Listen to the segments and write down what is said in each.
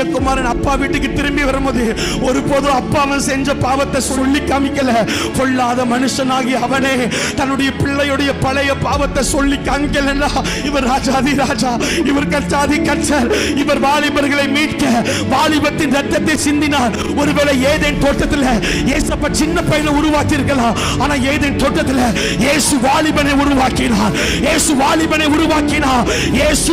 மனுஷகுமாரன் அப்பா வீட்டுக்கு திரும்பி வரும்போது ஒருபோதும் அப்பா அவன் செஞ்ச பாவத்தை சொல்லி காமிக்கல. பொல்லாத மனுஷனாகி அவனே தன்னுடைய பிள்ளையுடைய பழைய பாவத்தை சொல்லி காமிக்கலன்னா இவர் ராஜாதி ராஜா, இவர் கச்சாதி கச்சர், இவர் வாலிபர்களை மீட்க வாலிபத்தின் ரத்தத்தை சிந்தினார். ஒருவேளை ஏதேன் தோட்டத்தில் ஏசப்பா சின்ன பையனை உருவாக்கி இருக்கலாம், ஆனா ஏதேன் தோட்டத்தில் இயேசு வாலிபனை உருவாக்கினார். இயேசு வாலிபனை உருவாக்கினார். இயேசு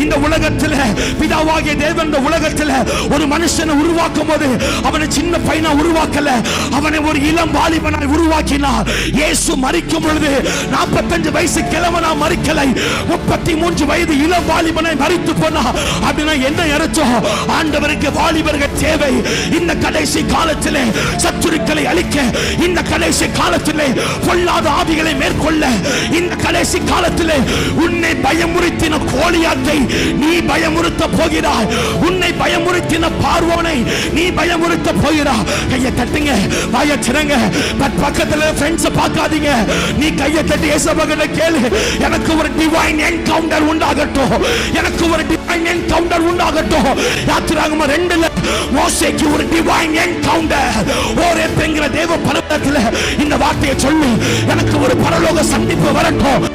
இந்த உலகத்தில் பிதாவாகிய தேவன் இந்த உலகத்தில் ஒரு மனுஷனை உருவாக்கும் போது அவனை சின்ன பையனா உருவாக்கல, அவனை ஒரு இளம் வாலிபனாய் உருவாக்கினார். இயேசு மரிக்கும் பொழுது 45 வயசு கிழவனா மரிக்கலை, 33 வயது இளம் வாலிபனை மரித்து போனா. அப்படின்னா என்ன அர்த்தம்? ஆண்டவருக்கு வாலிபர்கள் தேவை. இந்த கடைசி காலத்திலே சத்துருக்களை அழிக்க, இந்த கடைசி காலத்திலே பொல்லாத ஆவிகளை மேற்கொள்ள, இந்த கடைசி காலத்திலே உன்னை பயமுறுத்தின கோலியாத்தை நீ பயமுறுத்த போகிறாய். உன்னை பயமுறுத்தின பார்வோனை நீ பயமுறுத்த போகிறாய். கையை தட்டுங்க, வாயை திறங்க, பக்கத்துல ஃப்ரெண்ட்ஸ் பார்க்காதீங்க. நீ கையை தட்டி இயேசுவிட கேளு, எனக்கு ஒரு டிவைன் என்கவுண்டர் உண்டாகட்டும், எனக்கு ஒரு டிவைன் என்கவுண்டர் உண்டாகட்டும். யாத்திராகமம் 2ல மோசேக்கு ஒரு டிவைன் என்கவுண்டர். ஓரேத் என்கிற தேவ பர்வதத்தில் இந்த வார்த்தையை சொல்லு, எனக்கு ஒரு பரலோக சந்திப்பு வரட்டும்.